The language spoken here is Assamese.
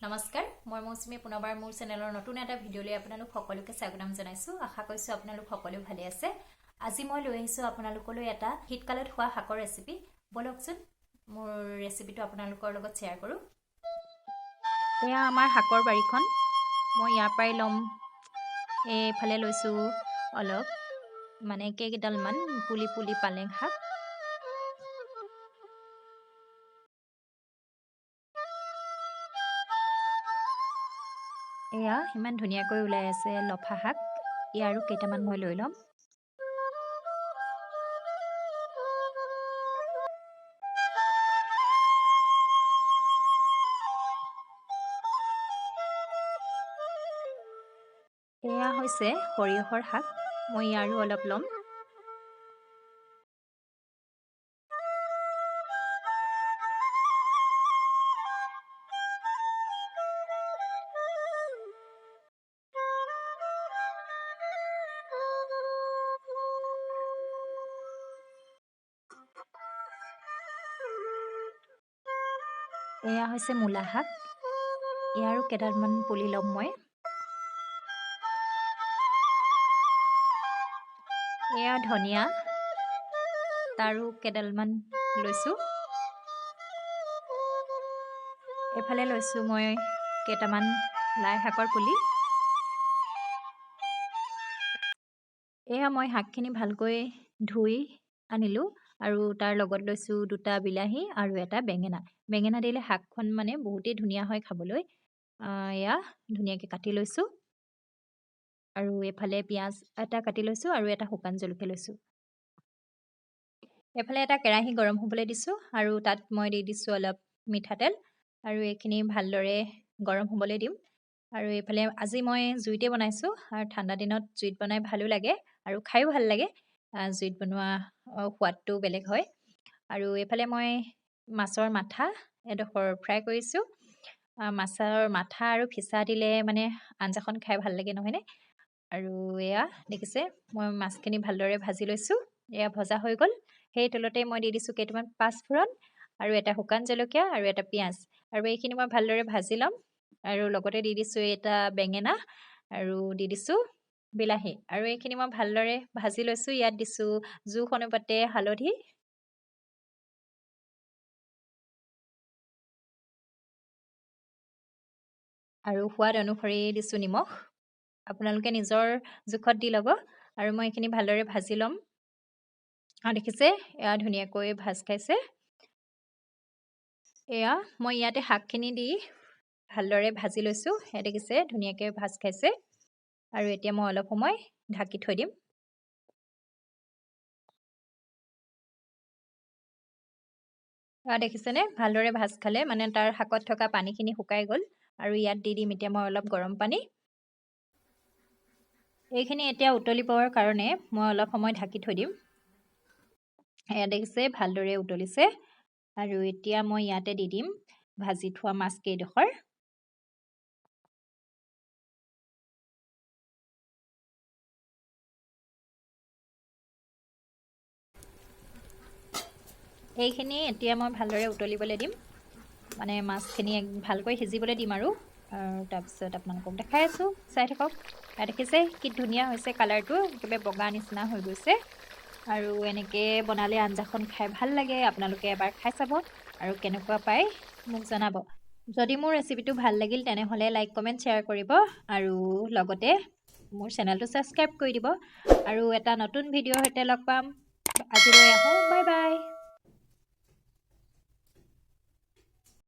নমস্কাৰ মই মৌচুমী পুনৰবাৰ মোৰ চেনেলৰ নতুন এটা ভিডিঅ'লৈ আপোনালোক সকলোকে স্বাগতম জনাইছো আশা কৰিছো আপোনালোক সকলো ভালে আছে আজি মই লৈ আহিছো আপোনালোকলৈ এটা শীতকালত খোৱা শাকৰ ৰেচিপি বলকচোন মোৰ ৰেচিপিটো আপোনালোকৰ লগত শেয়াৰ কৰো এয়া আমাৰ শাকৰ বাৰীখন মই ইয়াৰ পৰাই লম এফালে লৈছো অলপ মানে কেইডাল মান পুলি পুলি পালেং শাক এয়া ইমান ধুনীয়াকৈ ওলাই আছে লফা শাক ইয়াৰো কেইটামান মই লৈ লম এয়া হৈছে সৰিয়হৰ শাক মই ইয়াৰো অলপ লম এয়া হৈছে মূলা শাক ইয়াৰো কেইডালমান পুলি লম মই এয়া ধনিয়া তাৰো কেইডালমান লৈছো এফালে লৈছো মই কেইটামান লাই শাকৰ পুলি এয়া মই শাকখিনি ভালকৈ ধুই আনিলো আৰু তাৰ লগত লৈছো দুটা বিলাহী আৰু এটা বেঙেনা দিলে শাকখন মানে বহুতেই ধুনীয়া হয় খাবলৈ এয়া ধুনীয়াকৈ কাটি লৈছো আৰু এফালে পিয়াজ এটা কাটি লৈছো আৰু এটা শুকান জলকীয়া লৈছো এফালে এটা কেৰাহী গৰম হ'বলৈ দিছো আৰু তাত মই দি দিছো অলপ মিঠাতেল আৰু এইখিনি ভালদৰে গৰম হ'বলৈ দিম আৰু এইফালে আজি মই জুইতে বনাইছো আৰু ঠাণ্ডা দিনত জুইত বনাই ভালো লাগে আৰু খাইও ভাল লাগে জুইত বনোৱা সোৱাদটো বেলেগ হয় আৰু এইফালে মই মাছৰ মাথা এডোখৰ ফ্ৰাই কৰিছো মাছৰ মাথা আৰু ফিছা দিলে মানে আঞ্জাখন খাই ভাল লাগে নহয়নে আৰু এয়া দেখিছে মই মাছখিনি ভালদৰে ভাজি লৈছো এয়া ভজা হৈ গ'ল সেই তেলতে মই দি দিছো কেইটামান পাঁচফোৰণ আৰু এটা শুকান জলকীয়া আৰু এটা পিঁয়াজ আৰু এইখিনি মই ভালদৰে ভাজি ল'ম আৰু লগতে দি দিছো এটা বেঙেনা আৰু দি দিছো বিলাহী আৰু এইখিনি মই ভালদৰে ভাজি লৈছো ইয়াত দিছো জোখ অনুপাতে হালধি আৰু সোৱাদ অনুসৰি দিছো নিমখ আপোনালোকে নিজৰ জোখত দি ল'ব আৰু মই এইখিনি ভালদৰে ভাজি ল'ম আৰু দেখিছে এয়া ধুনীয়াকৈ ভাজ খাইছে এয়া মই ইয়াতে শাকখিনি দি ভালদৰে ভাজি লৈছো এয়া দেখিছে ধুনীয়াকৈ ভাজ খাইছে আৰু এতিয়া মই অলপ সময় ঢাকি থৈ দিম দেখিছেনে ভালদৰে ভাজ খালে মানে তাৰ শাকত থকা পানীখিনি শুকাই গ'ল আৰু ইয়াত দি দিম এতিয়া মই অলপ গৰম পানী এইখিনি এতিয়া উতলিবৰ কাৰণে মই অলপ সময় ঢাকি থৈ দিম এয়া দেখিছে ভালদৰে উতলিছে আৰু এতিয়া মই ইয়াতে দি দিম ভাজি থোৱা মাছ কেইডোখৰ এইখিনি এতিয়া মই ভালদৰে উতলিবলৈ দিম মানে মাছখিনি ভালকৈ সিজিবলৈ দিম আৰু তাৰপিছত আপোনালোকক দেখাই আছো চাই থাকক দেখিছে কি ধুনীয়া হৈছে কালাৰটো একেবাৰে বগা নিচিনা হৈ গৈছে আৰু এনেকৈ বনালে আঞ্জাখন খাই ভাল লাগে আপোনালোকে এবাৰ খাই চাব আৰু কেনেকুৱা পায় মোক জনাব যদি মোৰ ৰেচিপিটো ভাল লাগিল তেনেহ'লে লাইক কমেণ্ট শ্বেয়াৰ কৰিব আৰু লগতে মোৰ চেনেলটো ছাবস্ক্ৰাইব কৰি দিব আৰু এটা নতুন ভিডিঅ'ৰ সৈতে লগ পাম আজিলৈ আহোঁ বাই বাই